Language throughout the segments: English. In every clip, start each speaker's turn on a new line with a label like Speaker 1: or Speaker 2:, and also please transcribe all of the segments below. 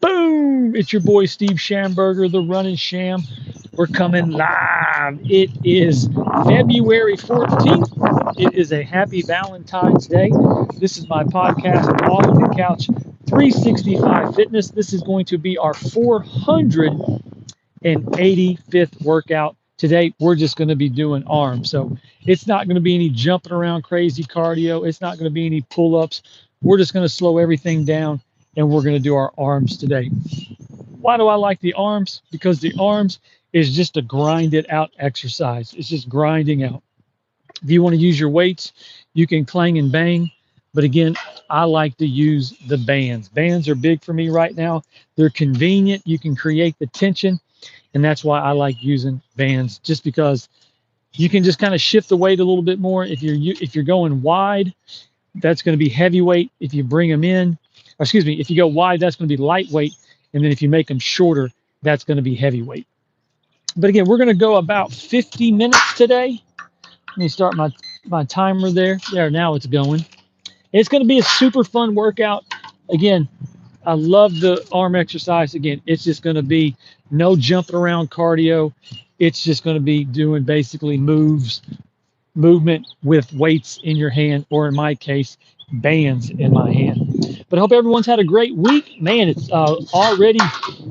Speaker 1: Boom! It's your boy Steve Schamberger, the Running Sham. We're coming live. It is February 14th. It is a happy Valentine's Day. This is my podcast, Off the Couch 365 Fitness. This is going to be our 485th workout. Today, we're just going to be doing arms. So it's not going to be any jumping around crazy cardio. It's not going to be any pull-ups. We're just going to slow everything down and we're going to do our arms today. Why do I like the arms? Because the arms is just a grinded out exercise. It's just grinding out. If you want to use your weights, you can clang and bang. But again, I like to use the bands. Bands are big for me right now. They're convenient. You can create the tension. And that's why I like using bands, just because you can just kind of shift the weight a little bit more. If you're going wide, that's going to be heavyweight. If you bring them in, if you go wide, that's going to be lightweight. And then if you make them shorter, that's going to be heavyweight. But again, we're going to go about 50 minutes today. Let me start my timer there. There, now it's going. It's going to be a super fun workout. Again, I love the arm exercise. Again, it's just going to be no jumping around cardio. It's just going to be doing basically movement with weights in your hand, or in my case, bands in my hand. But I hope everyone's had a great week. Man, it's already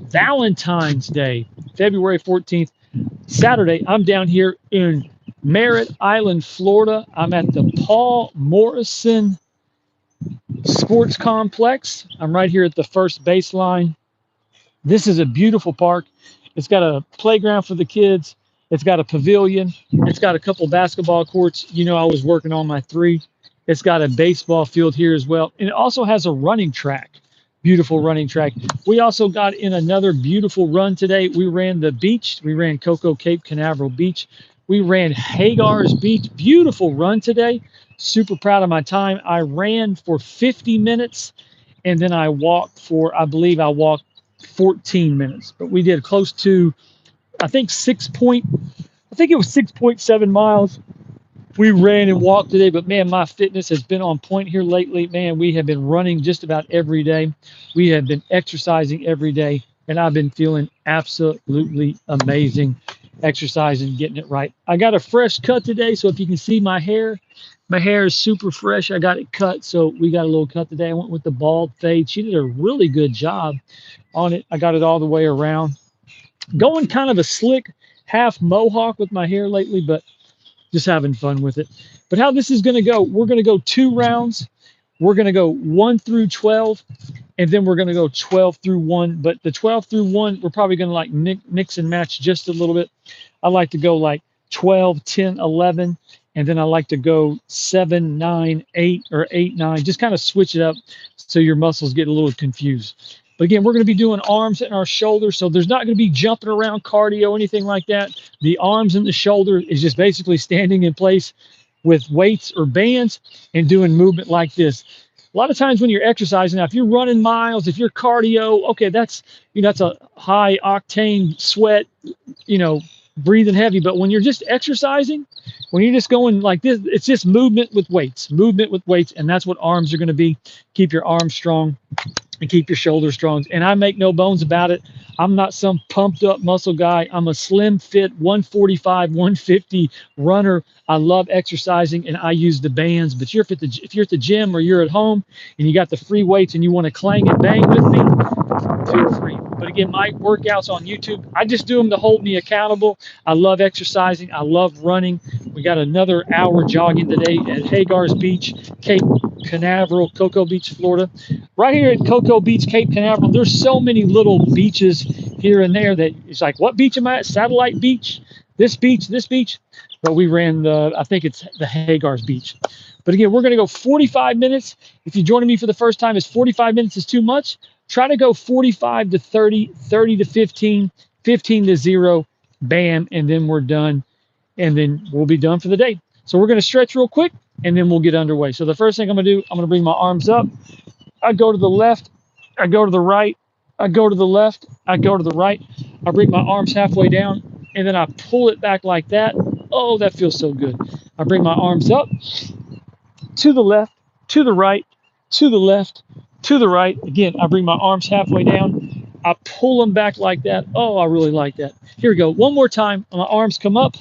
Speaker 1: Valentine's Day, February 14th, Saturday. I'm down here in Merritt Island, Florida. I'm at the Paul Morrison Sports Complex. I'm right here at the first baseline. This is a beautiful park. It's got a playground for the kids. It's got a pavilion. It's got a couple basketball courts. You know, I was working on my 3. It's got a baseball field here as well. And it also has a running track. Beautiful running track. We also got in another beautiful run today. We ran the beach. We ran Cocoa Cape Canaveral Beach. We ran Hagar's Beach. Beautiful run today. Super proud of my time. I ran for 50 minutes and then I walked for, I believe I walked 14 minutes. But we did close to, I think it was 6.7 miles. We ran and walked today, but man, my fitness has been on point here lately. Man, we have been running just about every day. We have been exercising every day, and I've been feeling absolutely amazing exercising, getting it right. I got a fresh cut today, so if you can see my hair is super fresh. I got it cut, so we got a little cut today. I went with the bald fade. She did a really good job on it. I got it all the way around. Going kind of a slick half mohawk with my hair lately, but just having fun with it. But how this is going to go, we're going to go 2 rounds. We're going to go 1 through 12, and then we're going to go 12 through 1. But the 12 through 1, we're probably going to like mix and match just a little bit. I like to go like 12, 10, 11, and then I like to go 7, 9, 8, or 8, 9. Just kind of switch it up so your muscles get a little confused. But again, we're going to be doing arms and our shoulders. So there's not going to be jumping around cardio, anything like that. The arms and the shoulder is just basically standing in place with weights or bands and doing movement like this. A lot of times when you're exercising, now if you're running miles, if you're cardio, okay, that's a high octane sweat, breathing heavy. But when you're just exercising, when you're just going like this, it's just movement with weights, and that's what arms are going to be. Keep your arms strong and keep your shoulders strong. And I make no bones about it. I'm not some pumped up muscle guy. I'm a slim fit 145, 150 runner. I love exercising and I use the bands. But if you're at the gym or you're at home and you got the free weights and you want to clang and bang with me, feel free. But again, my workouts on YouTube, I just do them to hold me accountable. I love exercising. I love running. We got another hour jogging today at Hagar's Beach, Cape Canaveral, Cocoa Beach, Florida. Right here at Cocoa Beach, Cape Canaveral, there's so many little beaches here and there that it's like, what beach am I at? Satellite Beach, this beach. But we ran I think it's the Hagar's Beach. But again, we're going to go 45 minutes. If you're joining me for the first time, is 45 minutes is too much? Try to go 45 to 30, 30 to 15, 15 to 0, bam, and then we're done. And then we'll be done for the day. So we're going to stretch real quick, and then we'll get underway. So the first thing I'm going to do, I'm going to bring my arms up. I go to the left. I go to the right. I go to the left. I go to the right. I bring my arms halfway down, and then I pull it back like that. Oh, that feels so good. I bring my arms up to the left, to the right, to the left, to the right. Again, I bring my arms halfway down. I pull them back like that. Oh, I really like that. Here we go. One more time. My arms come up.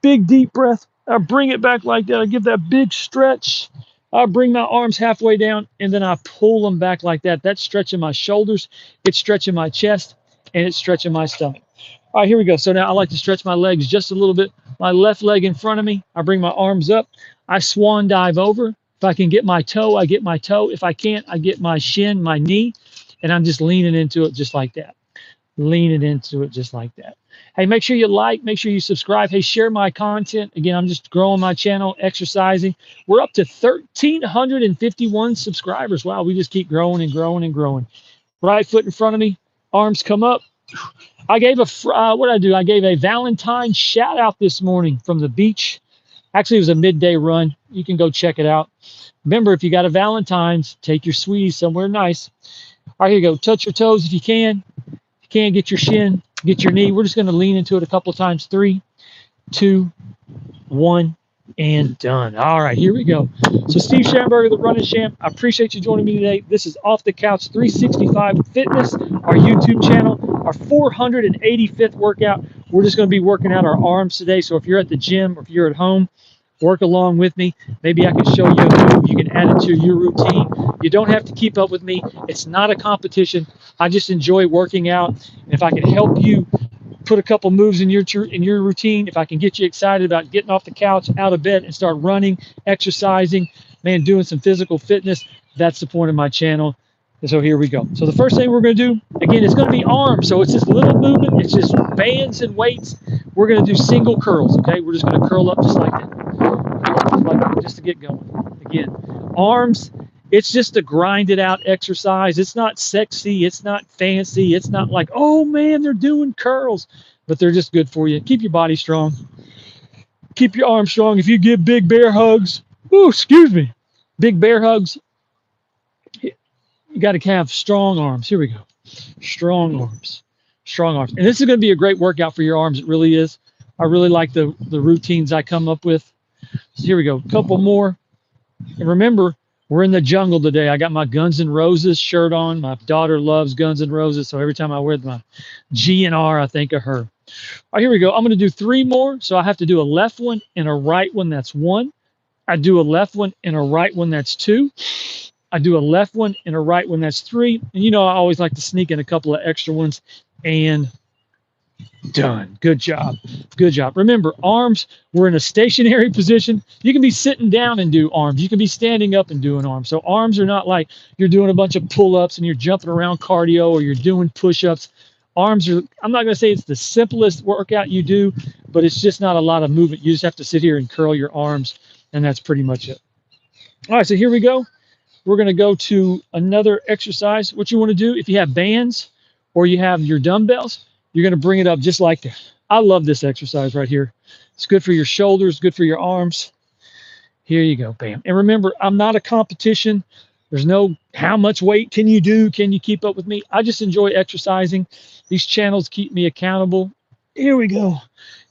Speaker 1: Big deep breath. I bring it back like that. I give that big stretch. I bring my arms halfway down and then I pull them back like that. That's stretching my shoulders. It's stretching my chest and it's stretching my stomach. All right, here we go. So now I like to stretch my legs just a little bit. My left leg in front of me. I bring my arms up. I swan dive over. If I can get my toe, I get my toe. If I can't, I get my shin, my knee, and I'm just leaning into it just like that. Leaning into it just like that. Hey, make sure you like, make sure you subscribe. Hey, share my content. Again, I'm just growing my channel, exercising. We're up to 1,351 subscribers. Wow, we just keep growing and growing and growing. Right foot in front of me, arms come up. I gave what did I do? I gave a Valentine's shout out this morning from the beach. Actually, it was a midday run. You can go check it out. Remember, if you got a Valentine's, take your sweeties somewhere nice. All right, here you go. Touch your toes if you can. If you can, get your shin, get your knee. We're just going to lean into it a couple of times. 3, 2, 1, and done. All right, here we go. So Steve Schamberger, the Running Champ, I appreciate you joining me today. This is Off the Couch 365 Fitness, our YouTube channel, our 485th workout. We're just going to be working out our arms today. So if you're at the gym or if you're at home, work along with me. Maybe I can show you a move. You can add it to your routine. You don't have to keep up with me. It's not a competition. I just enjoy working out. And if I can help you put a couple moves in your routine, if I can get you excited about getting off the couch, out of bed, and start running, exercising, man, doing some physical fitness, that's the point of my channel. And so here we go. So the first thing we're going to do, again, it's going to be arms. So it's just little movement. It's just bands and weights. We're going to do single curls, okay? We're just going to curl up just like that, just to get going. Again, arms, it's just a grinded out exercise. It's not sexy. It's not fancy. It's not like, oh man, they're doing curls, but they're just good for you. Keep your body strong. Keep your arms strong. If you give big bear hugs, big bear hugs, you got to have strong arms. Here we go. Strong arms. Strong arms. And this is going to be a great workout for your arms. It really is. I really like the routines I come up with. So here we go. A couple more. And remember, we're in the jungle today. I got my Guns N' Roses shirt on. My daughter loves Guns N' Roses. So every time I wear my GNR, I think of her. All right, here we go. I'm going to do 3 more. So I have to do a left one and a right one. That's 1. I do a left one and a right one. That's 2. I do a left one and a right one. That's 3. And you know, I always like to sneak in a couple of extra ones. And done. Good job. Good job. Remember, arms, we're in a stationary position. You can be sitting down and do arms. You can be standing up and doing arms. So arms are not like you're doing a bunch of pull-ups and you're jumping around cardio or you're doing push-ups. Arms are, I'm not going to say it's the simplest workout you do, but it's just not a lot of movement. You just have to sit here and curl your arms, and that's pretty much it. All right, so here we go. We're going to go to another exercise. What you want to do, if you have bands or you have your dumbbells, you're going to bring it up just like that. I love this exercise right here. It's good for your shoulders, good for your arms. Here you go, bam. And remember, I'm not a competition. There's no how much weight can you do? Can you keep up with me? I just enjoy exercising. These channels keep me accountable. Here we go.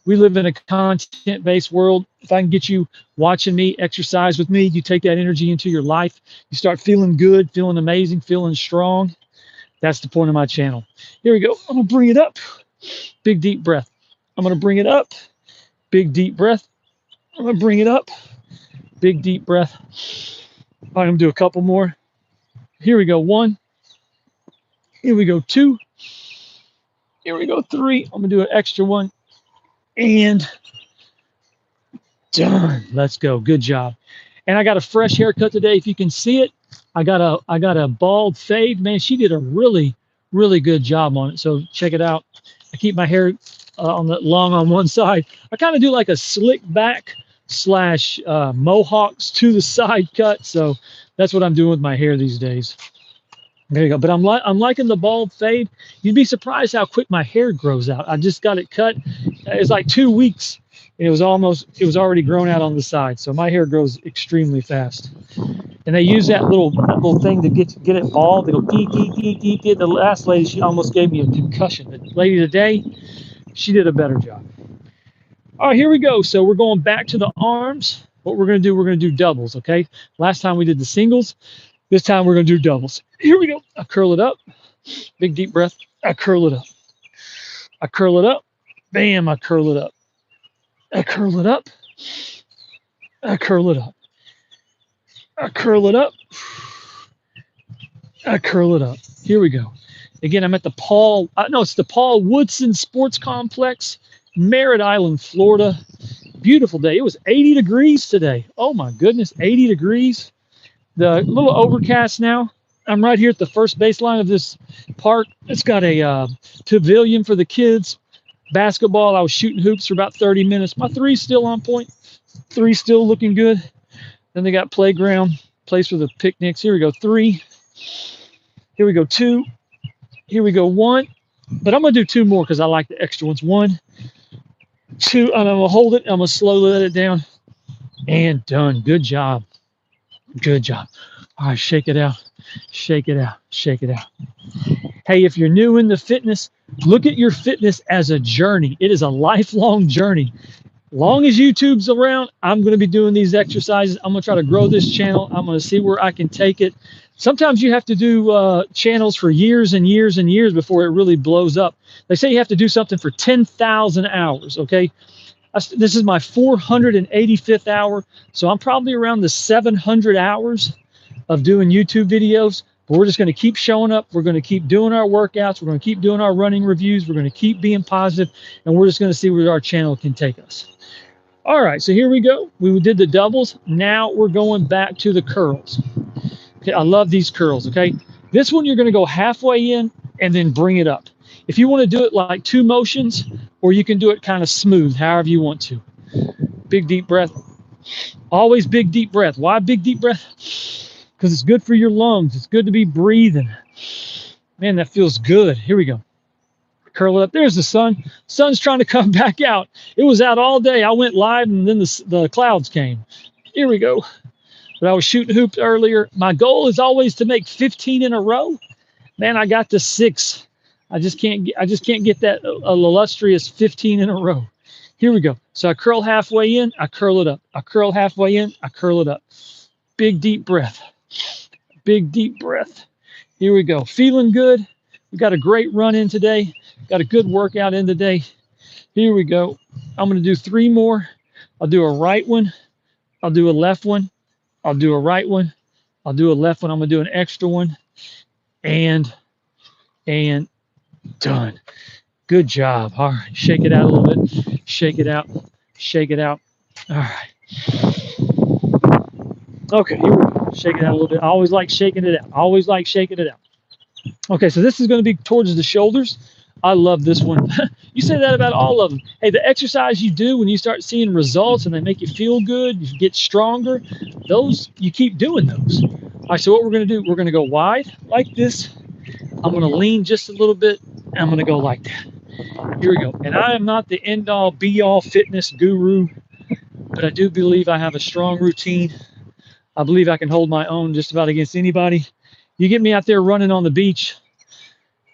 Speaker 1: We live in a content-based world. If I can get you watching me exercise with me, you take that energy into your life. You start feeling good, feeling amazing, feeling strong. That's the point of my channel. Here we go. I'm going to bring it up. Big, deep breath. I'm going to bring it up. Big, deep breath. I'm going to bring it up. Big, deep breath. All right, I'm going to do a couple more. Here we go. 1. Here we go. 2. Here we go. 3. I'm going to do an extra one. And done. Let's go. Good job. And I got a fresh haircut today. If you can see it, I got a bald fade. Man, she did a really, really good job on it. So check it out. I keep my hair long on one side. I kind of do like a slick back / mohawks to the side cut. So that's what I'm doing with my hair these days. There you go. But I'm liking the bald fade. You'd be surprised how quick my hair grows out. I just got it cut. It's like 2 weeks. It was already grown out on the side. So my hair grows extremely fast. And they use that little thing to get it bald. They go dee, dee, dee, dee, dee. The last lady, she almost gave me a concussion. The lady today, she did a better job. All right, here we go. So we're going back to the arms. What we're going to do, we're going to do doubles, okay? Last time we did the singles. This time we're going to do doubles. Here we go. I curl it up. Big deep breath. I curl it up. I curl it up. Bam, I curl it up. I curl it up. I curl it up. I curl it up. I curl it up. Here we go. Again, I'm at the it's the Paul Woodson Sports Complex, Merritt Island, Florida. Beautiful day. It was 80 degrees today. Oh my goodness, 80 degrees. The little overcast now. I'm right here at the first baseline of this park. It's got a pavilion for the kids. Basketball, I was shooting hoops for about 30 minutes. My three's still on point. Three still looking good. Then they got playground, place for the picnics. Here we go, 3. Here we go, 2. Here we go, 1. But I'm going to do 2 more because I like the extra ones. 1, 2, and I'm going to hold it. I'm going to slowly let it down. And done. Good job. Good job. All right, shake it out. Shake it out. Shake it out. Hey, if you're new into fitness, look at your fitness as a journey. It is a lifelong journey. Long as YouTube's around, I'm going to be doing these exercises. I'm going to try to grow this channel. I'm going to see where I can take it. Sometimes you have to do channels for years and years and years before it really blows up. They say you have to do something for 10,000 hours, okay? This is my 485th hour, so I'm probably around the 700 hours of doing YouTube videos. But we're just going to keep showing up. We're going to keep doing our workouts. We're going to keep doing our running reviews. We're going to keep being positive, and we're just going to see where our channel can take us. All right, so here we go. We did the doubles. Now we're going back to the curls. Okay, I love these curls, okay? This one, you're going to go halfway in and then bring it up. If you want to do it like 2 motions, or you can do it kind of smooth, however you want to. Big, deep breath. Always big, deep breath. Why big, deep breath? Because it's good for your lungs. It's good to be breathing. Man, that feels good. Here we go. Curl it up. There's the sun. Sun's trying to come back out. It was out all day. I went live, and then the clouds came. Here we go. But I was shooting hoops earlier. My goal is always to make 15 in a row. Man, I got to 6. I just can't get that illustrious 15 in a row. Here we go. So I curl halfway in, I curl it up. I curl halfway in, I curl it up. Big deep breath. Big deep breath. Here we go. Feeling good. We got a great run in today. Got a good workout in today. Here we go. I'm going to do 3 more. I'll do a right one. I'll do a left one. I'll do a right one. I'll do a left one. I'm going to do an extra one. And done. Good job. All right. Shake it out a little bit. Shake it out. Shake it out. All right. Okay, here we go. Shake it out a little bit. I always like shaking it out. Always like shaking it out. Okay, so this is going to be towards the shoulders. I love this one. You say that about all of them. Hey, the exercise you do when you start seeing results and they make you feel good, you get stronger, those, you keep doing those. All right, so what we're going to do, we're going to go wide like this. I'm going to lean just a little bit, and I'm going to go like that. Here we go. And I am not the end-all, be-all fitness guru, but I do believe I have a strong routine. I believe I can hold my own just about against anybody. You get me out there running on the beach,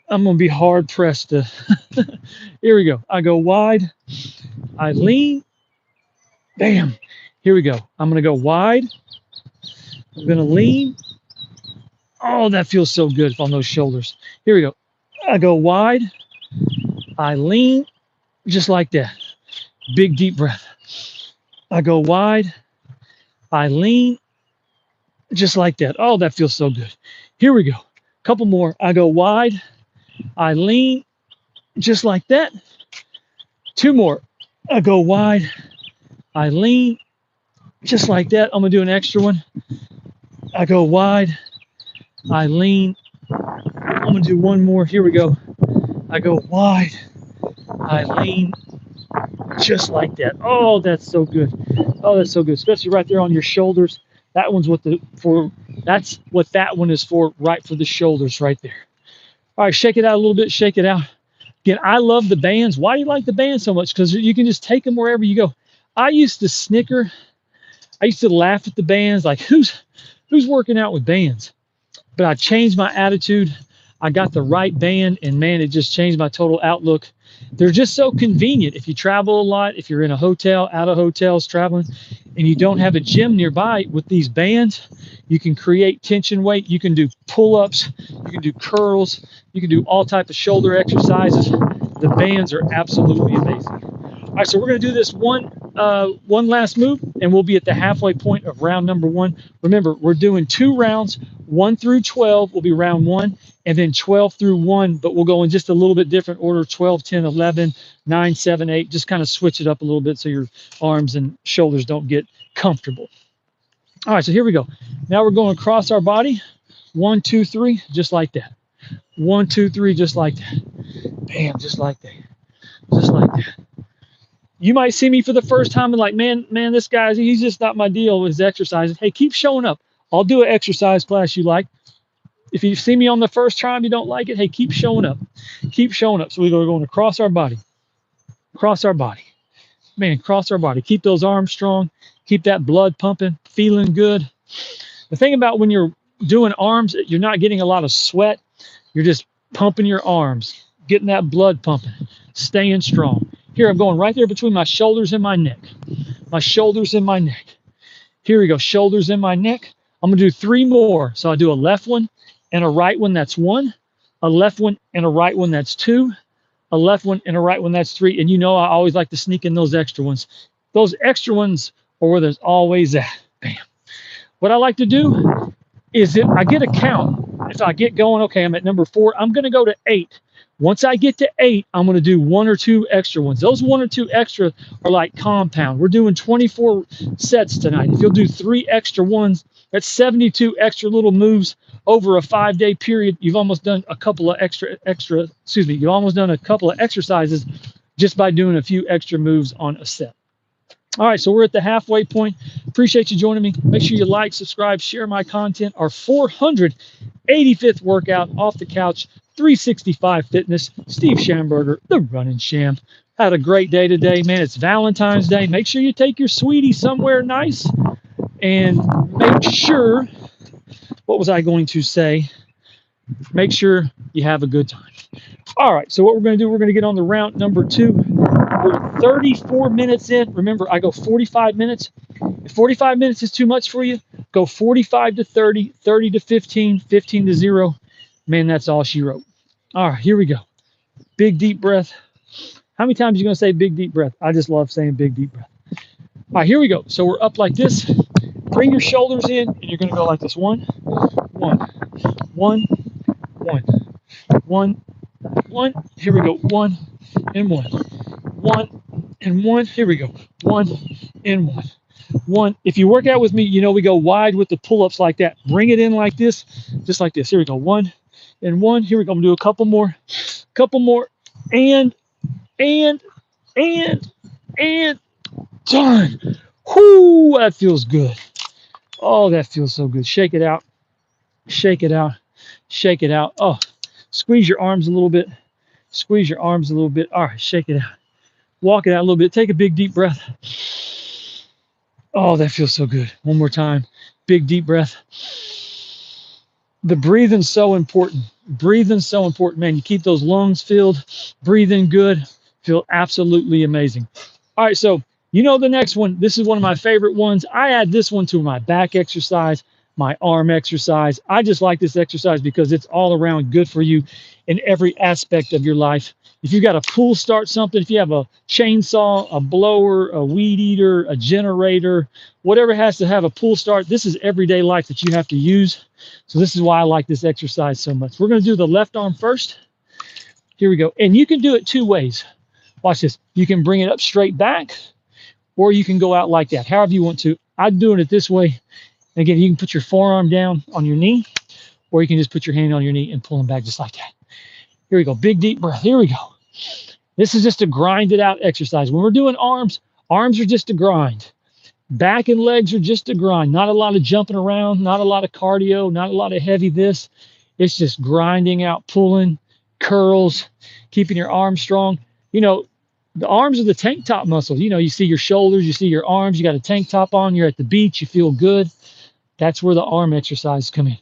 Speaker 1: I'm going to be hard pressed to. Here we go. I go wide. I lean. Bam. Here we go. I'm going to go wide. I'm going to lean. Oh, that feels so good on those shoulders. Here we go. I go wide. I lean just like that. Big, deep breath. I go wide. I lean just like that. Oh, that feels so good. Here we go. Couple more. I go wide. I lean just like that. 2 more. I go wide. I lean just like that. I'm going to do an extra one. I go wide. I lean. I'm going to do 1 more. Here we go. I go wide. I lean just like that. Oh, that's so good. Oh, that's so good. Especially right there on your shoulders. That one's that's what that one is for, right for the shoulders right there. All right, shake it out a little bit. Shake it out. Again, I love the bands. Why do you like the bands so much? Because you can just take them wherever you go. I used to snicker. I used to laugh at the bands, like who's working out with bands? But I changed my attitude. I got the right band, and man, it just changed my total outlook. They're just so convenient. If you travel a lot, if you're in a hotel, out of hotels, traveling, and you don't have a gym nearby, with these bands, you can create tension weight. You can do pull-ups, you can do curls, you can do all type of shoulder exercises. The bands are absolutely amazing. All right, so we're going to do this one last move, and we'll be at the halfway point of round number 1. Remember, we're doing 2 rounds, 1 through 12 will be round 1, and then 12 through 1, but we'll go in just a little bit different order: 12, 10, 11, 9, 7, 8. Just kind of switch it up a little bit so your arms and shoulders don't get comfortable. All right, so here we go. Now we're going across our body. 1, 2, 3, just like that. 1, 2, 3, just like that. Bam, just like that. Just like that. You might see me for the first time and like, man, this guy's, he's just not my deal with his exercises. Hey, keep showing up. I'll do an exercise class you like. If you see me on the first time, you don't like it, hey, keep showing up. Keep showing up. So we're going to cross our body. Cross our body. Man, cross our body. Keep those arms strong. Keep that blood pumping, feeling good. The thing about when you're doing arms, you're not getting a lot of sweat. You're just pumping your arms, getting that blood pumping, staying strong. Here, I'm going right there between my shoulders and my neck. My shoulders and my neck. Here we go, shoulders and my neck. I'm going to do 3 more. So I do a left one and a right one, that's 1. A left one and a right one, that's 2. A left one and a right one, that's 3. And you know I always like to sneak in those extra ones. Those extra ones are where there's always that. Bam. What I like to do is if I get a count, if I get going, okay, I'm at number 4, I'm going to go to 8. Once I get to 8, I'm going to do 1 or 2 extra ones. Those 1 or 2 extra are like compound. We're doing 24 sets tonight. If you'll do 3 extra ones, that's 72 extra little moves over a 5-day period. You've almost done a couple of you've almost done a couple of exercises just by doing a few extra moves on a set. All right, so we're at the halfway point. Appreciate you joining me. Make sure you like, subscribe, share my content. Our 485th workout off the couch, 365 Fitness, Steve Schamberger, the Running Champ. Had a great day today, man. It's Valentine's Day. Make sure you take your sweetie somewhere nice, and make sure, what was I going to say? Make sure you have a good time. All right, so what we're going to do, we're going to get on the round number 2. We're 34 minutes in. Remember, I go 45 minutes. If 45 minutes is too much for you, go 45 to 30, 30 to 15, 15 to 0. Man, that's all she wrote. All right, here we go. Big, deep breath. How many times are you going to say big, deep breath? I just love saying big, deep breath. All right, here we go. So we're up like this. Bring your shoulders in, and you're going to go like this. 1, 1, 1, 1, 1, 1. Here we go. 1 and 1. 1 and 1. Here we go. 1 and 1. 1. If you work out with me, you know we go wide with the pull-ups like that. Bring it in like this, just like this. Here we go. 1 and 1. Here we go. I'm gonna do a couple more, and done. Whoo, that feels good. Oh, that feels so good. Shake it out. Shake it out. Shake it out. Oh, squeeze your arms a little bit. Squeeze your arms a little bit. All right, shake it out. Walk it out a little bit. Take a big deep breath. Oh, that feels so good. One more time. Big deep breath. The breathing's so important. Breathing's so important, man. You keep those lungs filled, breathing good, feel absolutely amazing. All right, so you know the next one. This is one of my favorite ones. I add this one to my back exercise, my arm exercise. I just like this exercise because it's all around good for you in every aspect of your life. If you got a pull start something, if you have a chainsaw, a blower, a weed eater, a generator, whatever has to have a pull start, this is everyday life that you have to use. So this is why I like this exercise so much. We're going to do the left arm first. Here we go. And you can do it 2 ways. Watch this. You can bring it up straight back, or you can go out like that, however you want to. I'm doing it this way. Again, you can put your forearm down on your knee, or you can just put your hand on your knee and pull them back just like that. Here we go. Big, deep breath. Here we go. This is just a grinded out exercise. When we're doing arms, arms are just a grind. Back and legs are just a grind. Not a lot of jumping around, not a lot of cardio, not a lot of heavy this. It's just grinding out, pulling, curls, keeping your arms strong. You know, the arms are the tank top muscles. You know, you see your shoulders, you see your arms, you got a tank top on, you're at the beach, you feel good. That's where the arm exercises come in.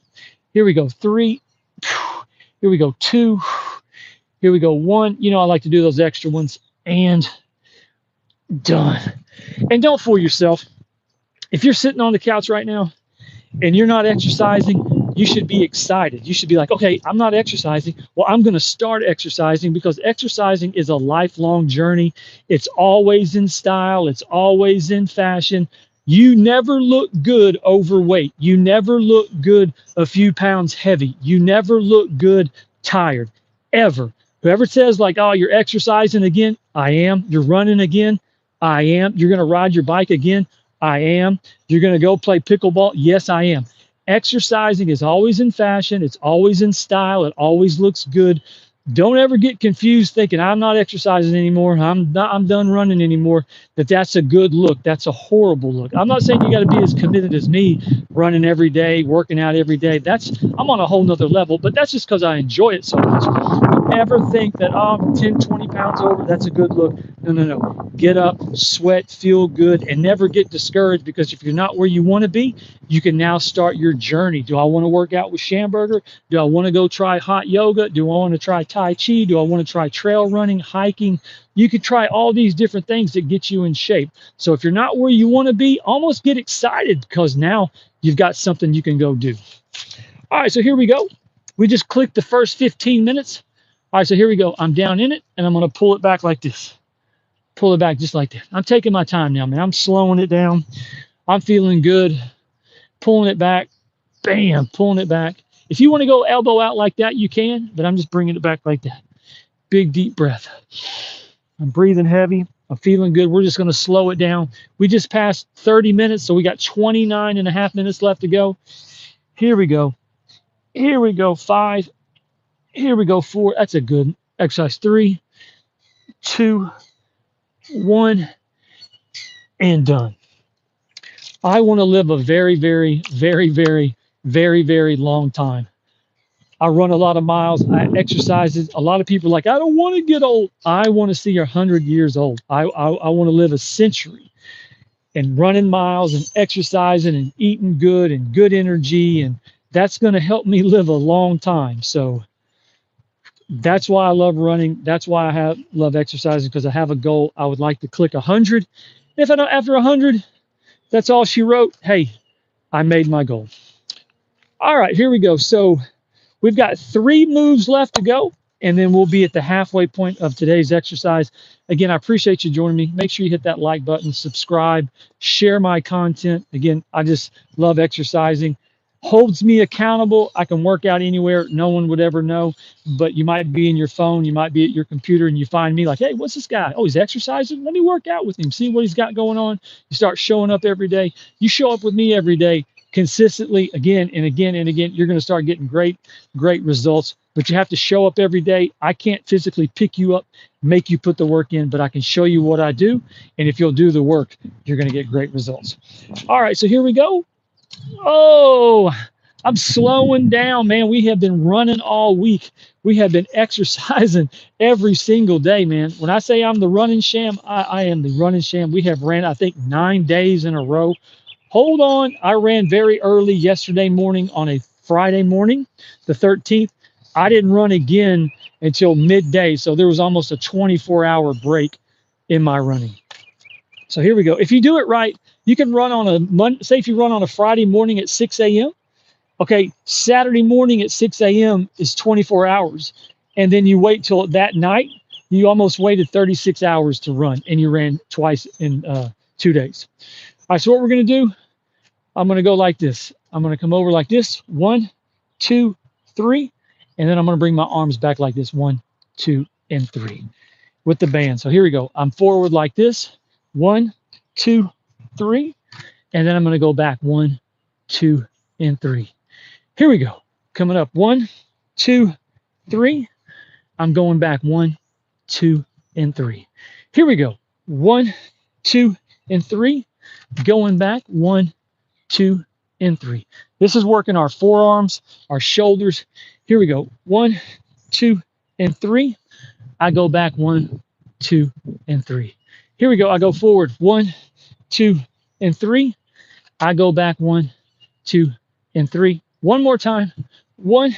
Speaker 1: Here we go. 3. Here we go. 2. Here we go. 1. You know, I like to do those extra ones. And done. And don't fool yourself. If you're sitting on the couch right now and you're not exercising, you should be excited. You should be like, okay, I'm not exercising. Well, I'm going to start exercising, because exercising is a lifelong journey. It's always in style. It's always in fashion. You never look good overweight. You never look good a few pounds heavy. You never look good tired, ever. Whoever says like, oh, you're exercising again, I am. You're running again, I am. You're going to ride your bike again, I am. You're going to go play pickleball, yes, I am. Exercising is always in fashion. It's always in style. It always looks good. Don't ever get confused thinking I'm not exercising anymore. I'm done running anymore. That's a good look. That's a horrible look. I'm not saying you got to be as committed as me, running every day, working out every day. I'm on a whole nother level, but that's just because I enjoy it so much. Don't ever think that, oh, I'm 10, 20 pounds over, that's a good look. No. Get up, sweat, feel good, and never get discouraged, because if you're not where you want to be, you can now start your journey. Do I want to work out with Schamberger? Do I want to go try hot yoga? Do I want to try Tai Chi? Do I want to try trail running, hiking? You could try all these different things that get you in shape. So if you're not where you want to be, almost get excited, because now you've got something you can go do. All right, so here we go. We just clicked the first 15 minutes. All right, so here we go. I'm down in it, and I'm going to pull it back like this. Pull it back just like that. I'm taking my time now, man. I'm slowing it down. I'm feeling good. Pulling it back. Bam, pulling it back. If you want to go elbow out like that, you can, but I'm just bringing it back like that. Big, deep breath. I'm breathing heavy. I'm feeling good. We're just going to slow it down. We just passed 30 minutes, so we got 29 and a half minutes left to go. Here we go. Here we go. 5. Here we go. 4. That's a good exercise. 3, 2, 1, and done. I want to live a very, very, very, very, very, very long time. I run a lot of miles. I exercise. A lot of people are like, I don't want to get old. I want to see 100 years old. I want to live a century, and running miles and exercising and eating good and good energy. And that's going to help me live a long time. So that's why I love running. That's why I love exercising, because I have a goal. I would like to click 100. If I don't, after 100, that's all she wrote. Hey, I made my goal. All right, here we go. So we've got 3 moves left to go, and then we'll be at the halfway point of today's exercise. Again, I appreciate you joining me. Make sure you hit that like button, subscribe, share my content. Again, I just love exercising. Holds me accountable. I can work out anywhere. No one would ever know, but you might be in your phone, you might be at your computer, and you find me like, hey, what's this guy? Oh, he's exercising. Let me work out with him. See what he's got going on. You start showing up every day. You show up with me every day consistently, again and again and again. You're going to start getting great results, but you have to show up every day. I can't physically pick you up, make you put the work in, but I can show you what I do. And if you'll do the work, you're going to get great results. All right, so here we go. Oh, I'm slowing down, man. We have been running all week. We have been exercising every single day, man. When I say I'm the running sham, I am the running sham. We have ran, I think, 9 days in a row. Hold on. I ran very early yesterday morning on a Friday morning, the 13th. I didn't run again until midday. So there was almost a 24-hour break in my running. So here we go. If you do it right, you can run on a Monday. Say if you run on a Friday morning at 6 a.m. Okay, Saturday morning at 6 a.m. is 24 hours. And then you wait till that night. You almost waited 36 hours to run, and you ran twice in 2 days. All right, so what we're going to do, I'm going to go like this. I'm going to come over like this. 1, 2, 3. And then I'm going to bring my arms back like this. 1, 2, and 3 with the band. So here we go. I'm forward like this. 1, 2, 3. And then I'm going to go back. 1, 2, and 3. Here we go. Coming up. 1, 2, 3. I'm going back. 1, 2, and 3. Here we go. 1, 2, and 3. Going back. 1, 2, and 3. This is working our forearms, our shoulders. Here we go. 1, 2, and 3. I go back. 1, 2, and 3. Here we go. I go forward. 1, 2, and 3. I go back. 1, 2, and 3. One more time. 1,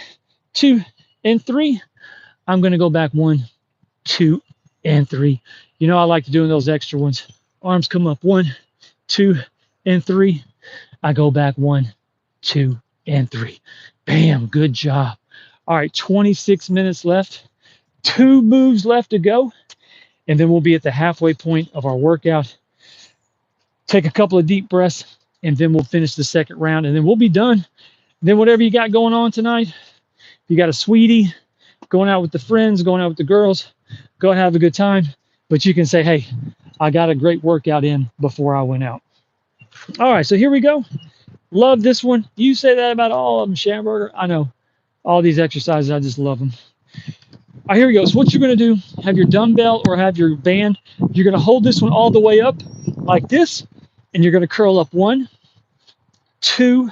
Speaker 1: 2, and 3. I'm going to go back 1, 2, and 3. You know, I like doing those extra ones. Arms come up 1, 2, and 3. I go back 1, 2, and 3. Bam, good job. All right, 26 minutes left. 2 moves left to go. And then we'll be at the halfway point of our workout. Take a couple of deep breaths, and then we'll finish the second round, and then we'll be done. Then whatever you got going on tonight, if you got a sweetie, going out with the friends, going out with the girls, go and have a good time. But you can say, hey, I got a great workout in before I went out. All right, so here we go. Love this one. You say that about all of them, Schamberger. I know. All these exercises, I just love them. All right, here we go. So what you're going to do, have your dumbbell or have your band. You're going to hold this one all the way up like this, and you're going to curl up 1, 2,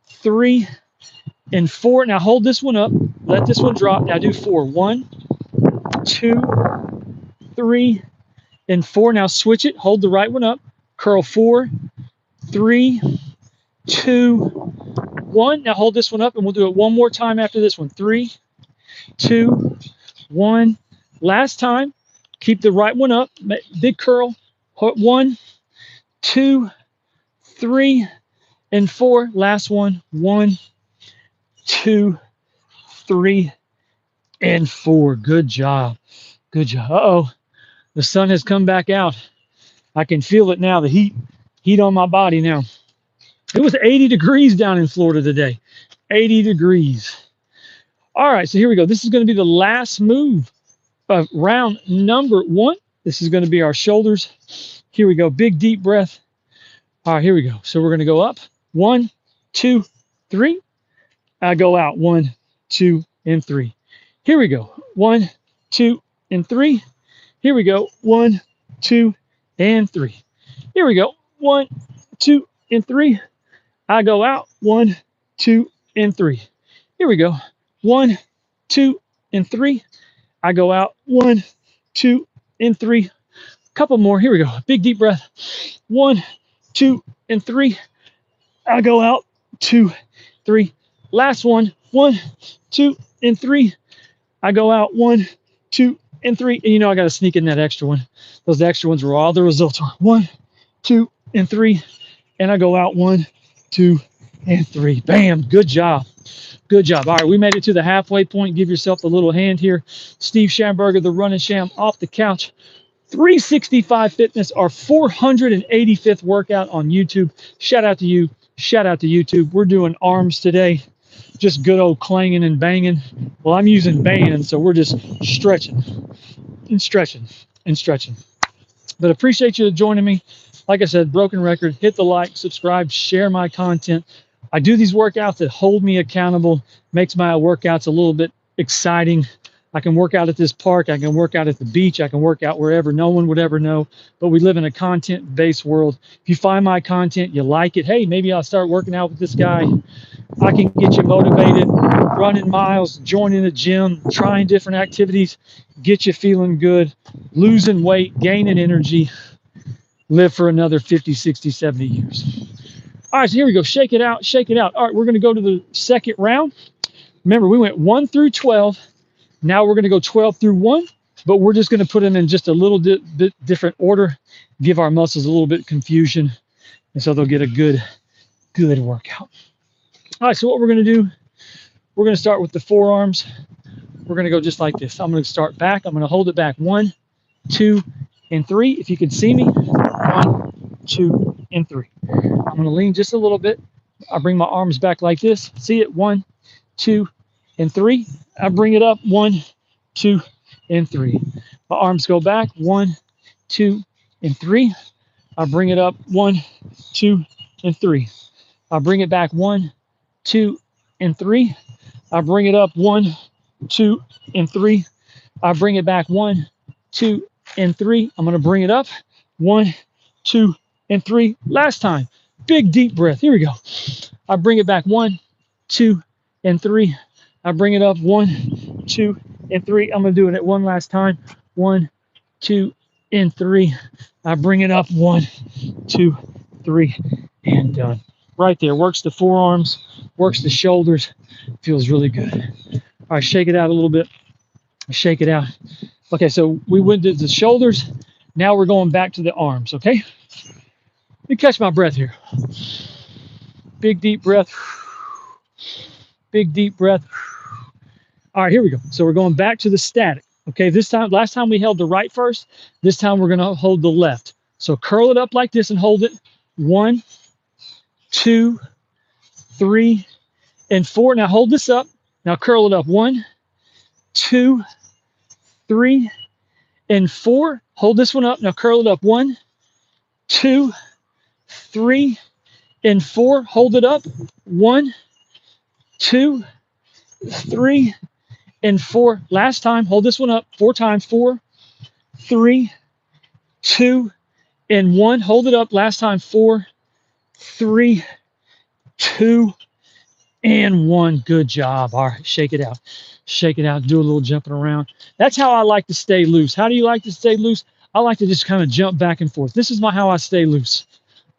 Speaker 1: 3, and 4. Now hold this one up. Let this one drop. Now do 4. 1, 2, 3, and 4. Now switch it. Hold the right one up. Curl 4, 3, 2, 1. Now hold this one up, and we'll do it one more time after this one. 3, 2, 1. Last time. Keep the right one up. Big curl. 1, 2, 3, and 4. Last one. 1, 2, 3, and 4. Good job. Good job. Uh-oh. The sun has come back out. I can feel it now. The heat on my body now. It was 80 degrees down in Florida today. 80 degrees. All right, so here we go. This is going to be the last move of round number 1. This is going to be our shoulders. Here we go. Big, deep breath. All right, here we go. So we're going to go up. 1, 2, 3. I go out. 1, 2, and 3. Here we go. 1, 2, and 3. Here we go. 1, 2, and 3. Here we go. 1, 2, and 3. I go out. 1, 2, and 3. Here we go. 1, 2, and 3. I go out. 1, 2, and 3. Couple more. Here we go. Big deep breath. 1, 2, and 3. I go out. 2, 3. Last one. 1, 2, and 3. I go out. 1, 2, and 3. And you know I got to sneak in that extra one. Those extra ones were all the results are 1, 2, and 3. And I go out. 1, 2, and 3. Bam. Good job. Good job. All right, we made it to the halfway point. Give yourself a little hand here. Steve Schamberger, the Running Sham, off the couch. 365 Fitness, our 485th workout on YouTube. Shout out to you. Shout out to YouTube. We're doing arms today. Just good old clanging and banging. Well, I'm using bands, so we're just stretching and stretching and stretching. But appreciate you joining me. Like I said, broken record. Hit the like, subscribe, share my content. I do these workouts that hold me accountable, makes my workouts a little bit exciting. I can work out at this park. I can work out at the beach. I can work out wherever. No one would ever know. But we live in a content-based world. If you find my content, you like it, hey, maybe I'll start working out with this guy. I can get you motivated, running miles, joining the gym, trying different activities, get you feeling good, losing weight, gaining energy, live for another 50, 60, 70 years. All right, so here we go. Shake it out, shake it out. All right, we're going to go to the second round. Remember, we went 1 through 12. Now we're going to go 12 through 1, but we're just going to put them in just a little bit different order, give our muscles a little bit of confusion, and so they'll get a good workout. All right, so what we're going to do, we're going to start with the forearms. We're going to go just like this. I'm going to start back. I'm going to hold it back. 1, 2, and 3. If you can see me, 1, 2, and 3. I'm going to lean just a little bit. I bring my arms back like this. See it? 1, 2, and 3. I bring it up. 1, 2, and 3. My arms go back. 1, 2, and 3. I bring it up. 1, 2, and 3. I bring it back. 1, 2, and 3. I bring it up. 1, 2, and 3. I bring it back. 1, 2, and 3. I'm going to bring it up. 1, 2, and 3. Last time. Big deep breath. Here we go. I bring it back. 1, 2, and 3. I bring it up. 1, 2, and 3. I'm going to do it one last time. 1, 2, and 3. I bring it up. 1, 2, 3, and done. Right there. Works the forearms, works the shoulders. Feels really good. All right, shake it out a little bit. Shake it out. Okay, so we went to the shoulders. Now we're going back to the arms, okay? Let me catch my breath here. Big, deep breath. Big, deep breath. All right, here we go. So we're going back to the static. Okay, this time, last time we held the right first. This time we're going to hold the left. So curl it up like this and hold it. 1, 2, 3, and 4. Now hold this up. Now curl it up. 1, 2, 3, and 4. Hold this one up. Now curl it up. 1, 2, 3, and 4. Hold it up. 1, 2, 3, and 4. Last time. Hold this one up 4 times. 4, 3, 2, and 1. Hold it up. Last time. 4, 3, 2, and 1. Good job. All right, shake it out. Shake it out. Do a little jumping around. That's how I like to stay loose. How do you like to stay loose? I like to just kind of jump back and forth. This is how I stay loose.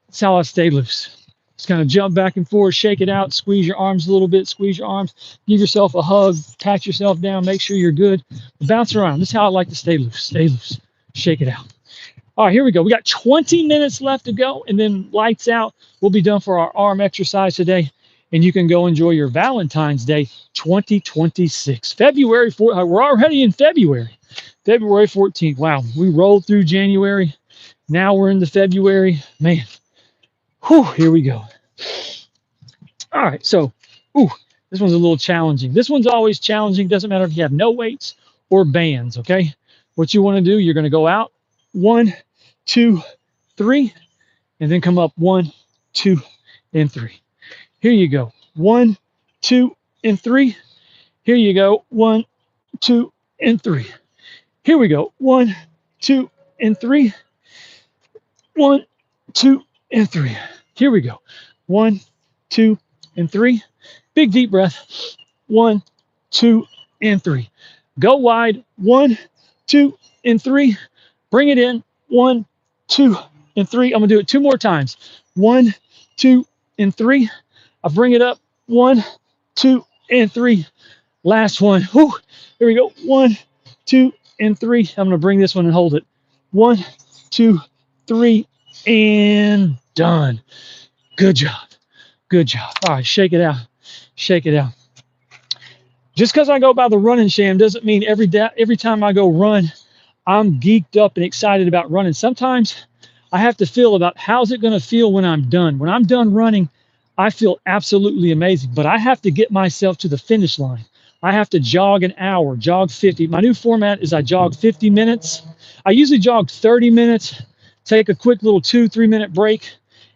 Speaker 1: That's how I stay loose. Just kind of jump back and forth, shake it out, squeeze your arms a little bit, squeeze your arms, give yourself a hug, pat yourself down, make sure you're good. Bounce around. This is how I like to stay loose. Stay loose. Shake it out. All right, here we go. We got 20 minutes left to go, and then lights out. We'll be done for our arm exercise today, and you can go enjoy your Valentine's Day 2026. February 4th. We're already in February. February 14th. Wow, we rolled through January. Now we're into February. Man, whew, here we go. All right, so, this one's a little challenging. This one's always challenging. Doesn't matter if you have no weights or bands, okay? What you want to do, you're going to go out 1, 2, 3, and then come up 1, 2, and 3. Here you go. 1, 2, and 3. Here you go. 1, 2, and 3. Here we go. 1, 2, and 3. 1, 2, and 3. Here we go. 1, 2, and 3. Big deep breath. 1, 2, and 3. Go wide. 1, 2, and 3. Bring it in. 1, 2, and 3. I'm gonna do it 2 more times. 1, 2, and 3. I bring it up. 1, 2, and 3. Last one. Whew. Here we go. 1, 2, and 3. I'm gonna bring this one and hold it. 1, 2, 3, and done. Good job. Good job. All right, shake it out. Shake it out. Just because I go by the running sham doesn't mean every time I go run, I'm geeked up and excited about running. Sometimes I have to feel about how's it going to feel when I'm done. When I'm done running, I feel absolutely amazing, but I have to get myself to the finish line. I have to jog an hour, jog 50. My new format is I jog 50 minutes. I usually jog 30 minutes, take a quick little 2-3 minute break,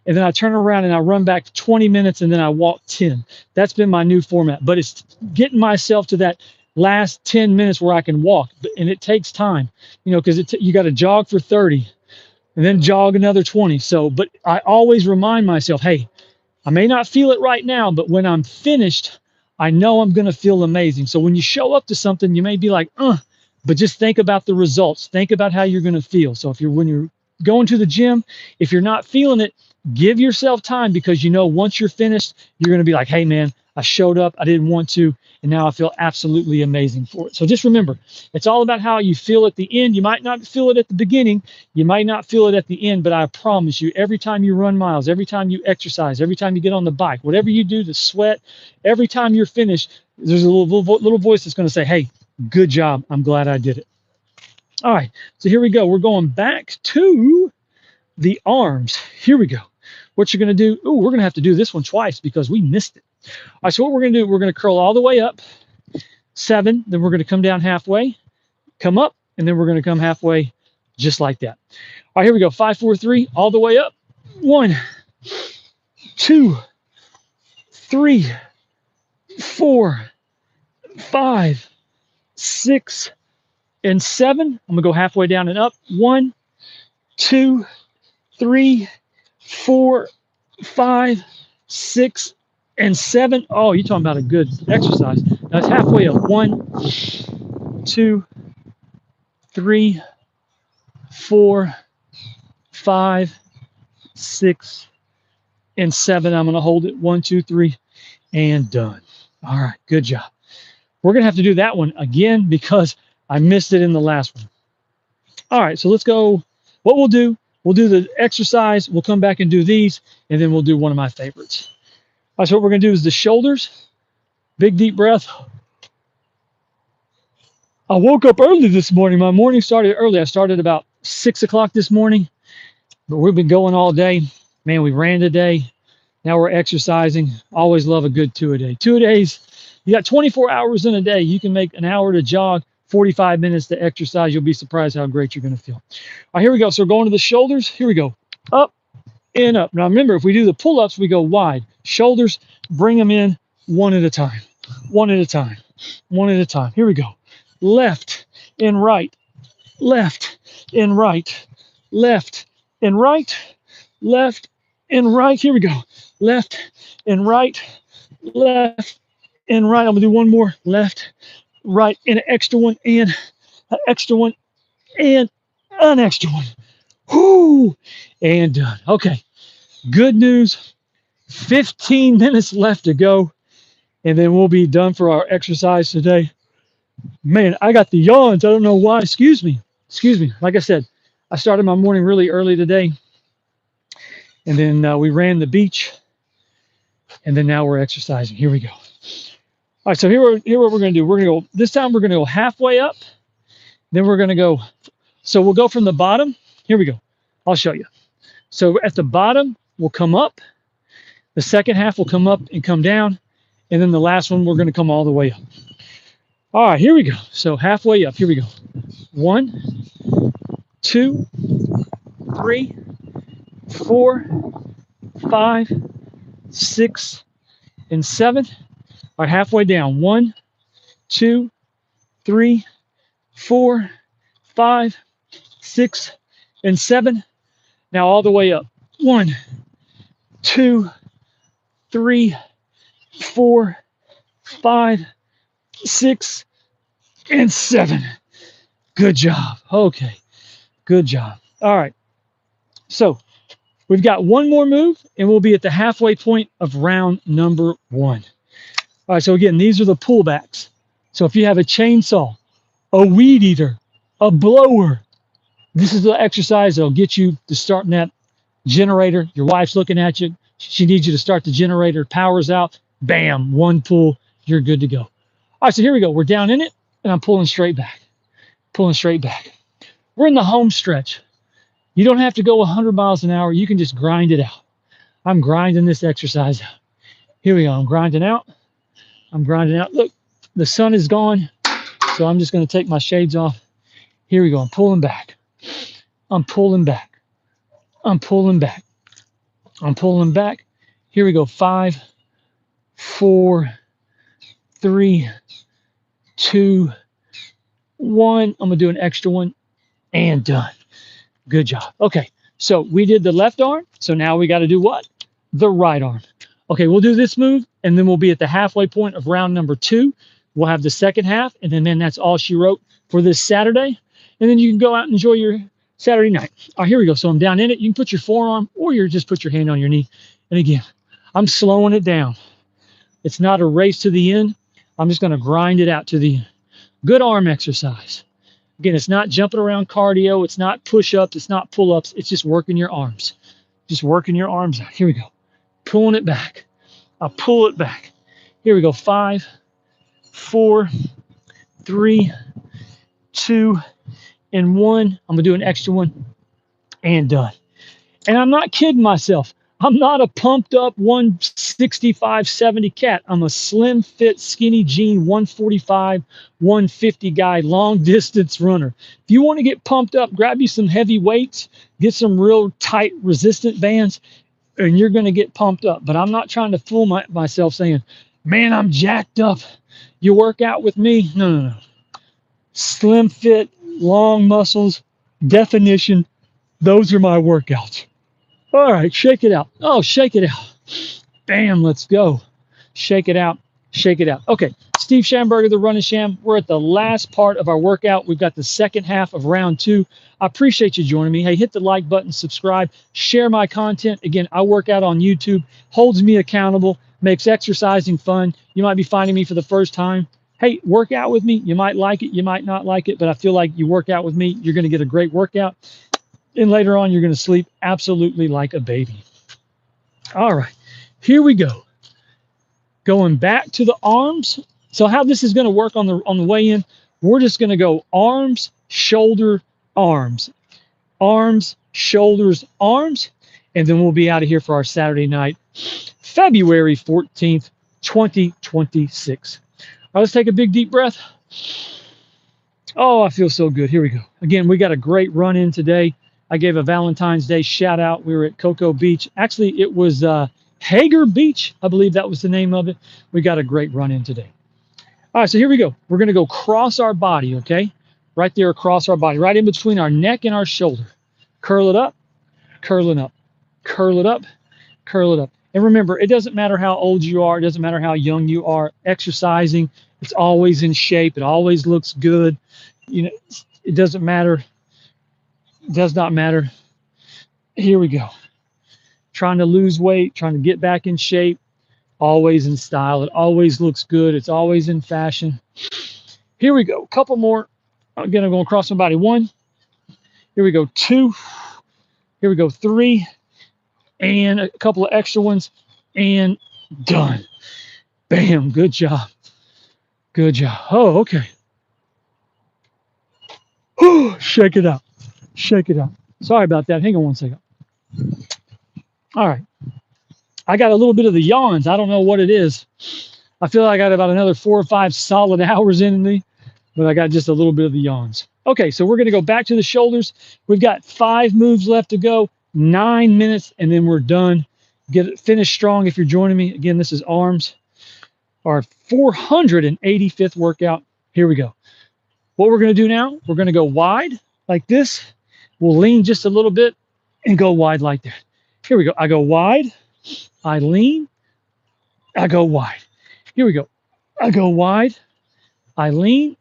Speaker 1: and then I turn around and I run back 20 minutes and then I walk 10. That's been my new format, but it's getting myself to that last 10 minutes where I can walk, and it takes time, because you got to jog for 30 and then jog another 20. So, but I always remind myself, hey, I may not feel it right now, but when I'm finished, I know I'm going to feel amazing. So when you show up to something, you may be like, but just think about the results. Think about how you're going to feel. So when you're going to the gym, if you're not feeling it, give yourself time, because once you're finished, you're going to be like, hey man, I showed up, I didn't want to, and now I feel absolutely amazing for it. So just remember, it's all about how you feel at the end. You might not feel it at the beginning, you might not feel it at the end, but I promise you, every time you run miles, every time you exercise, every time you get on the bike, whatever you do to sweat, every time you're finished, there's a little voice that's going to say, hey, good job, I'm glad I did it. All right, so here we go. We're going back to the arms. Here we go. What you're going to do, we're going to have to do this one twice because we missed it. All right, so what we're going to do, we're going to curl all the way up, 7, then we're going to come down halfway, come up, and then we're going to come halfway just like that. All right, here we go. 5, 4, 3, all the way up. 1, 2, 3, 4, 5, 6, and 7. I'm going to go halfway down and up. 1, 2, 3, 4, 5, 6, and 7. Oh, you're talking about a good exercise. Now it's halfway up. 1, 2, 3, 4, 5, 6, and 7. I'm going to hold it. 1, 2, 3, and done. All right, good job. We're going to have to do that one again because I missed it in the last one. All right, so let's go. What we'll do the exercise. We'll come back and do these, and then we'll do one of my favorites. All right, so what we're going to do is the shoulders. Big, deep breath. I woke up early this morning. My morning started early. I started about 6 o'clock this morning, but we've been going all day. Man, we ran today. Now we're exercising. Always love a good 2-a-day. 2-a-days, you got 24 hours in a day. You can make an hour to jog, 45 minutes to exercise. You'll be surprised how great you're going to feel. All right, here we go. So we're going to the shoulders. Here we go. Up and up. Now remember, if we do the pull-ups, we go wide. Shoulders, bring them in one at a time. One at a time. One at a time. Here we go. Left and right. Left and right. Left and right. Left and right. Here we go. Left and right. Left and right. I'm going to do one more. Left, right, and an extra one, and an extra one, and an extra one. Whoo! And done. Okay. Good news. 15 minutes left to go, and then we'll be done for our exercise today. Man, I got the yawns. I don't know why. Excuse me. Excuse me. Like I said, I started my morning really early today, and then we ran the beach, and then now we're exercising. Here we go. All right, so here what we're going to do. We're going to go, this time we're going to go halfway up. Then we're going to go, so we'll go from the bottom. Here we go. I'll show you. So at the bottom, we'll come up. The second half will come up and come down. And then the last one, we're going to come all the way up. All right, here we go. So halfway up, here we go. 1, 2, 3, 4, 5, 6, and 7. All right, halfway down. 1, 2, 3, 4, 5, 6, and 7. Now all the way up. 1, 2, 3, 4, 5, 6, and 7. Good job. Okay. Good job. All right. So we've got one more move, and we'll be at the halfway point of round number 1. All right. So again, these are the pullbacks. So if you have a chainsaw, a weed eater, a blower, this is the exercise that'll get you to start that generator. Your wife's looking at you. She needs you to start the generator. Power's out. Bam. One pull. You're good to go. All right, so here we go. We're down in it, and I'm pulling straight back. Pulling straight back. We're in the home stretch. You don't have to go 100 miles an hour. You can just grind it out. I'm grinding this exercise out. Here we go. I'm grinding out. I'm grinding out. Look, the sun is gone, so I'm just going to take my shades off. Here we go. I'm pulling back. I'm pulling back. I'm pulling back. I'm pulling back. Here we go. 5, 4, 3, 2, 1. I'm going to do an extra one and done. Good job. Okay. So we did the left arm. So now we got to do what? The right arm. Okay. We'll do this move, and then we'll be at the halfway point of round number 2. We'll have the second half, and then that's all she wrote for this Saturday. And then you can go out and enjoy your Saturday night. All right, here we go. So I'm down in it. You can put your forearm, or you just put your hand on your knee. And again, I'm slowing it down. It's not a race to the end. I'm just going to grind it out to the end. Good arm exercise. Again, it's not jumping around cardio. It's not push-ups. It's not pull-ups. It's just working your arms. Just working your arms out. Here we go. Pulling it back. I'll pull it back. Here we go. 5, 4, 3, 2, and 1. I'm going to do an extra one and done. And I'm not kidding myself. I'm not a pumped up 165, 70 cat. I'm a slim fit, skinny jean, 145, 150 guy, long distance runner. If you want to get pumped up, grab you some heavy weights, get some real tight resistant bands, and you're going to get pumped up. But I'm not trying to fool myself saying, man, I'm jacked up. You work out with me? No, no, no. Slim fit, long muscles, definition. Those are my workouts. All right, shake it out. Oh, shake it out. Bam, let's go. Shake it out. Shake it out. Okay, Steve Schamberger, the Running Sham. We're at the last part of our workout. We've got the second half of round 2. I appreciate you joining me. Hey, hit the like button, subscribe, share my content. Again, I work out on YouTube, holds me accountable, makes exercising fun. You might be finding me for the first time. Hey, work out with me. You might like it, you might not like it, but I feel like you work out with me, you're going to get a great workout. And later on, you're going to sleep absolutely like a baby. All right, here we go. Going back to the arms. So how this is going to work on the way in, we're just going to go arms, shoulder, arms, arms, shoulders, arms, and then we'll be out of here for our Saturday night, February 14th, 2026. All right, let's take a big deep breath. Oh, I feel so good. Here we go. Again, we got a great run in today. I gave a Valentine's Day shout out. We were at Cocoa Beach. Actually, it was Hager Beach. I believe that was the name of it. We got a great run in today. All right, so here we go. We're going to go cross our body, okay? Right there across our body, right in between our neck and our shoulder. Curl it up, curl it up, curl it up, curl it up. And remember, it doesn't matter how old you are. It doesn't matter how young you are. Exercising, it's always in shape. It always looks good. You know, it doesn't matter. It does not matter. Here we go. Trying to lose weight, trying to get back in shape, always in style. It always looks good. It's always in fashion. Here we go. A couple more. Again, I'm going across my body. 1. Here we go. 2. Here we go. 3. And a couple of extra ones. And done. Bam. Good job. Good job. Oh, okay. Shake it out. Shake it out. Sorry about that. Hang on one second. All right. I got a little bit of the yawns. I don't know what it is. I feel like I got about another 4 or 5 solid hours in me, but I got just a little bit of the yawns. Okay, so we're going to go back to the shoulders. We've got 5 moves left to go, 9 minutes, and then we're done. Get it finished strong if you're joining me. Again, this is arms, our 485th workout. Here we go. What we're going to do now, we're going to go wide like this. We'll lean just a little bit and go wide like that. Here we go. I go wide. I lean. I go wide. Here we go. I go wide. I lean.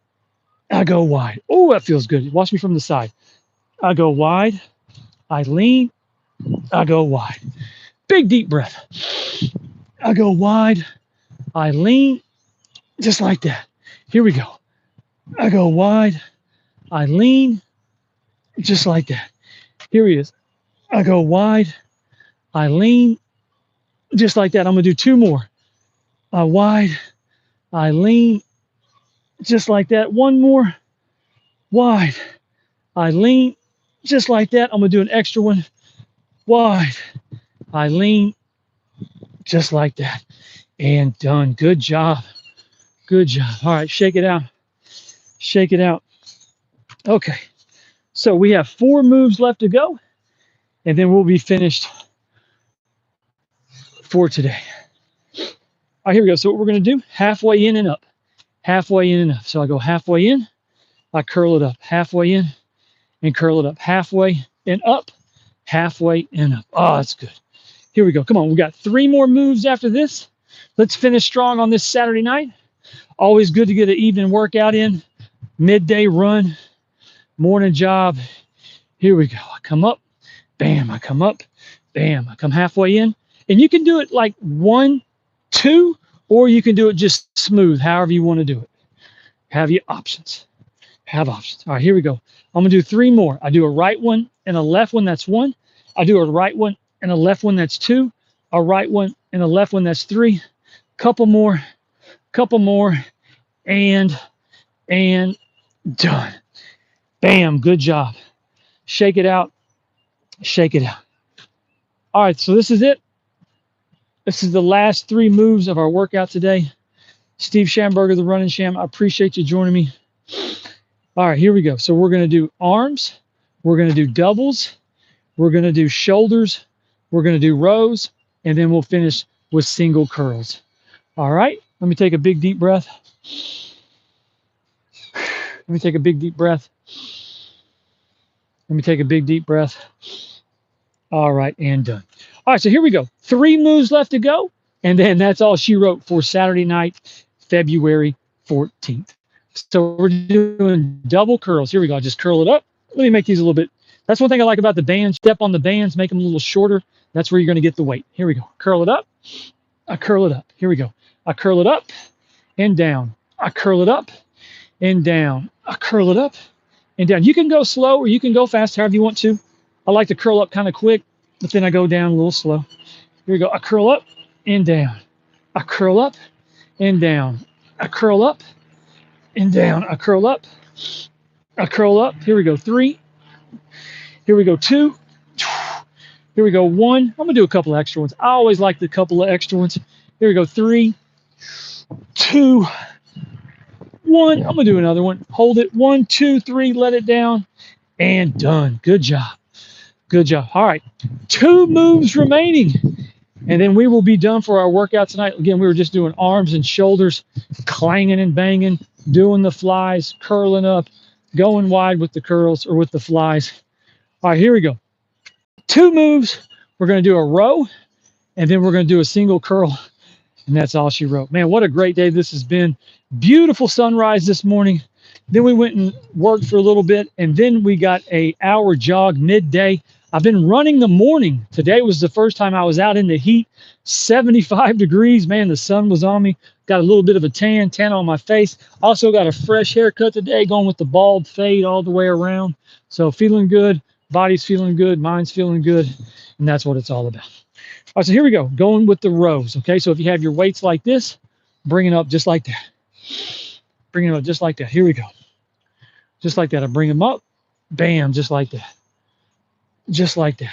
Speaker 1: I go wide. Oh, that feels good. Watch me from the side. I go wide. I lean. I go wide. Big deep breath. I go wide. I lean. Just like that. Here we go. I go wide. I lean. Just like that. Here he is. I go wide. I lean. Just like that. I'm going to do 2 more. Wide. I lean. Just like that. 1 more. Wide. I lean. Just like that. I'm going to do an extra one. Wide. I lean. Just like that. And done. Good job. Good job. All right. Shake it out. Shake it out. Okay. So we have 4 moves left to go. And then we'll be finished for today. All right, here we go. So what we're going to do, halfway in and up. Halfway in and up. So I go halfway in, I curl it up. Halfway in and curl it up. Halfway and up, halfway and up. Oh, that's good. Here we go. Come on. We got 3 more moves after this. Let's finish strong on this Saturday night. Always good to get an evening workout in. Midday run, morning job. Here we go. I come up, bam, I come up, bam, I come halfway in. And you can do it like 1, 2, or you can do it just smooth, however you want to do it. Have your options. Have options. All right, here we go. I'm going to do 3 more. I do a right one and a left one, that's 1. I do a right one and a left one, that's 2. A right one and a left one, that's 3. Couple more, and done. Bam, good job. Shake it out, shake it out. All right, so this is it. This is the last 3 moves of our workout today. Steve Schamberger, the Running Sham, I appreciate you joining me. All right, here we go. So we're going to do arms. We're going to do doubles. We're going to do shoulders. We're going to do rows. And then we'll finish with single curls. All right, let me take a big deep breath. Let me take a big deep breath. Let me take a big deep breath. All right, and done. All right, so here we go. 3 moves left to go. And then that's all she wrote for Saturday night, February 14th. So we're doing double curls. Here we go. I'll just curl it up. Let me make these a little bit. That's one thing I like about the bands. Step on the bands, make them a little shorter. That's where you're going to get the weight. Here we go. Curl it up. I curl it up. Here we go. I curl it up and down. I curl it up and down. I curl it up and down. You can go slow or you can go fast, however you want to. I like to curl up kind of quick, but then I go down a little slow. Here we go. I curl up and down. I curl up and down. I curl up and down. I curl up. I curl up. Here we go. 3. Here we go. 2. Here we go. 1. I'm going to do a couple of extra ones. I always like the couple of extra ones. Here we go. 3, 2, 1. I'm going to do another one. Hold it. 1, 2, 3. Let it down. And done. Good job. Good job. All right. 2 moves remaining. And then we will be done for our workout tonight. Again, we were just doing arms and shoulders, clanging and banging, doing the flies, curling up, going wide with the curls or with the flies. All right, here we go. 2 moves. We're going to do a row, and then we're going to do a single curl. And that's all she wrote. Man, what a great day this has been. Beautiful sunrise this morning. Then we went and worked for a little bit, and then we got an hour jog midday. I've been running the morning. Today was the first time I was out in the heat, 75 degrees. Man, the sun was on me. Got a little bit of a tan on my face. Also got a fresh haircut today, going with the bald fade all the way around. So feeling good. Body's feeling good. Mind's feeling good. And that's what it's all about. All right, so here we go. Going with the rows. Okay, so if you have your weights like this, bring it up just like that. Bring it up just like that. Here we go. Just like that. I bring them up. Bam, just like that. Just like that.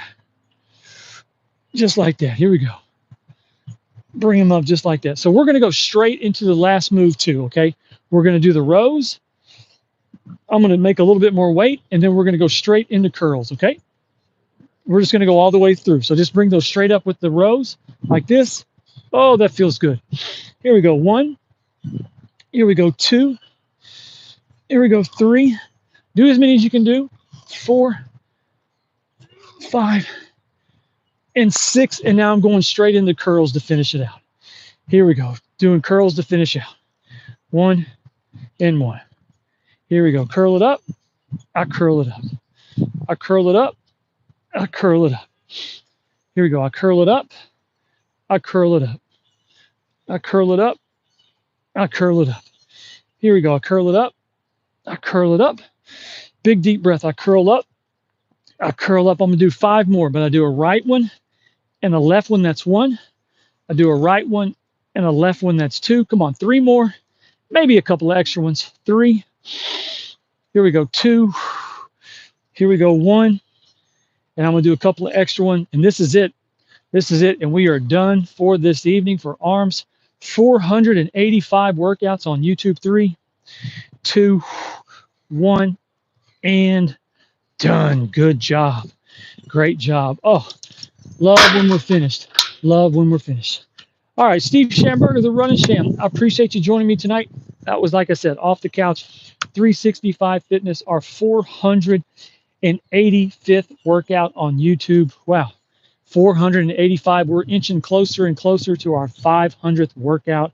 Speaker 1: Just like that. Here we go. Bring them up just like that. So we're going to go straight into the last move too, okay? We're going to do the rows. I'm going to make a little bit more weight, and then we're going to go straight into curls, okay? We're just going to go all the way through. So just bring those straight up with the rows like this. Oh, that feels good. Here we go. 1. Here we go. 2. Here we go. 3. Do as many as you can do. 4. 5 and 6, and now I'm going straight into curls to finish it out. Here we go, doing curls to finish out. 1 and 1. Here we go. Curl it up. I curl it up. I curl it up. I curl it up. Here we go. I curl it up. I curl it up. I curl it up. I curl it up. Here we go. I curl it up. I curl it up. Big deep breath. I curl up. I curl up. I'm going to do 5 more, but I do a right one and a left one. That's 1. I do a right one and a left one. That's 2. Come on, 3 more. Maybe a couple of extra ones. 3. Here we go. 2. Here we go. 1. And I'm going to do a couple of extra ones. And this is it. This is it. And we are done for this evening for arms. 485 workouts on YouTube. 3, 2, 1, and done. Good job. Great job. Oh, love when we're finished. Love when we're finished. All right, Steve Schamberger, the Running Sham. I appreciate you joining me tonight. That was, like I said, off the couch. 365 Fitness, our 485th workout on YouTube. Wow. 485. We're inching closer and closer to our 500th workout.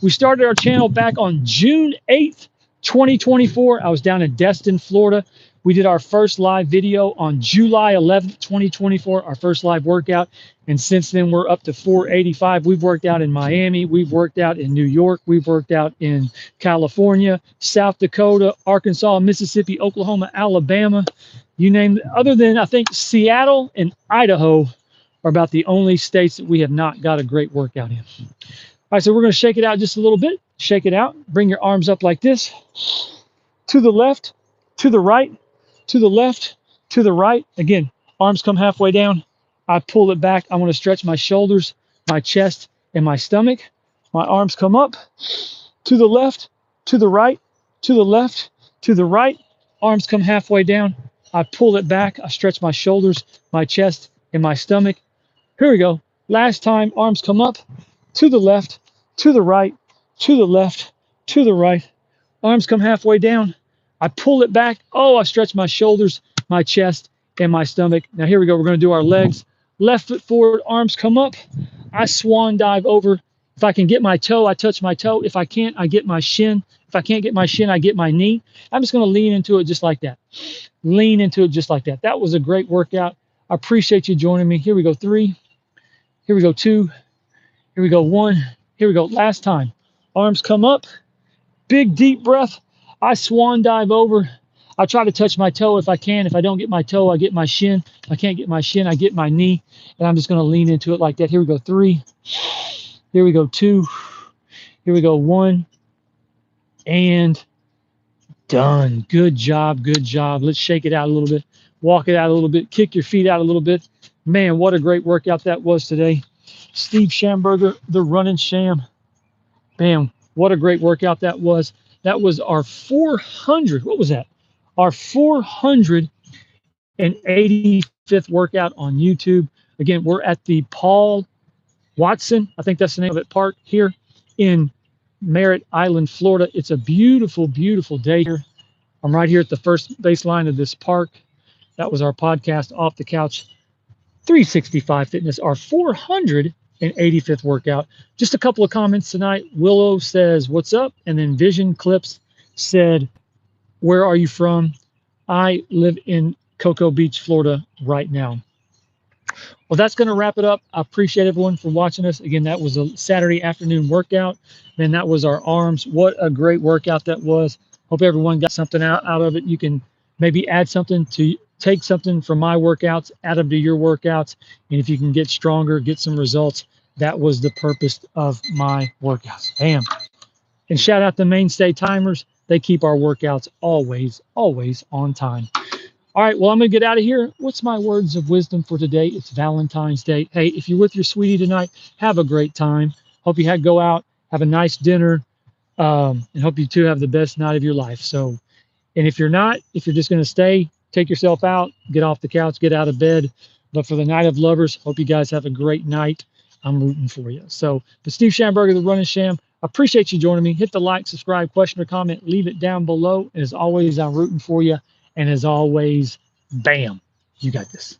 Speaker 1: We started our channel back on June 8th, 2024. I was down in Destin, Florida. We did our first live video on July 11th, 2024, our first live workout. And since then, we're up to 485. We've worked out in Miami. We've worked out in New York. We've worked out in California, South Dakota, Arkansas, Mississippi, Oklahoma, Alabama. You name it. Other than, I think, Seattle and Idaho are about the only states that we have not got a great workout in. All right, so we're going to shake it out just a little bit. Shake it out. Bring your arms up like this. To the left, to the right, to the left, to the right. Again, arms come halfway down. I pull it back. I want to stretch my shoulders, my chest, and my stomach. My arms come up. To the left, to the right, to the left, to the right. Arms come halfway down. I pull it back. I stretch my shoulders, my chest, and my stomach. Here we go. Last time, arms come up. To the left, to the right, to the left, to the right. Arms come halfway down. I pull it back. Oh, I stretch my shoulders, my chest, and my stomach. Now here we go. We're going to do our legs. Left foot forward, arms come up. I swan dive over. If I can get my toe, I touch my toe. If I can't, I get my shin. If I can't get my shin, I get my knee. I'm just going to lean into it just like that. Lean into it just like that. That was a great workout. I appreciate you joining me. Here we go. 3. Here we go. 2. Here we go. 1. Here we go. Last time. Arms come up Big deep breath. I swan dive over. I try to touch my toe if I can. If I don't get my toe, I get my shin. If I can't get my shin, I get my knee. And I'm just going to lean into it like that. Here we go. 3. Here we go. 2. Here we go. 1. And done. Good job. Good job. Let's shake it out a little bit. Walk it out a little bit. Kick your feet out a little bit. Man, what a great workout that was today. Steve Schamberger, the running sham. Bam. What a great workout that was. That was our 400. What was that? Our 485th workout on YouTube. Again, we're at the Paul Watson, I think that's the name of it, park here in Merritt Island, Florida. It's a beautiful, beautiful day here. I'm right here at the first baseline of this park. That was our podcast, Off the Couch 365 Fitness, our 485th workout. Just a couple of comments tonight. Willow says, "What's up?" And then Vision Clips said, "Where are you from?" I live in Cocoa Beach, Florida right now. Well, that's going to wrap it up. I appreciate everyone for watching us. Again, that was a Saturday afternoon workout. Man, that was our arms. What a great workout that was. Hope everyone got something out of it. You can maybe add something to take something from my workouts, add them to your workouts. And if you can get stronger, get some results, that was the purpose of my workouts. Bam. And shout out to Mainstay Timers. They keep our workouts always, always on time. All right, well, I'm going to get out of here. What's my words of wisdom for today? It's Valentine's Day. Hey, if you're with your sweetie tonight, have a great time. Hope you go out, have a nice dinner, and hope you two have the best night of your life. So, and if you're not, if you're just going to stay, take yourself out, get off the couch, get out of bed. But for the night of lovers, hope you guys have a great night. I'm rooting for you. So, but Steve Schamberger, the Running Sham, appreciate you joining me. Hit the like, subscribe, question, or comment. Leave it down below. And as always, I'm rooting for you. And as always, bam, you got this.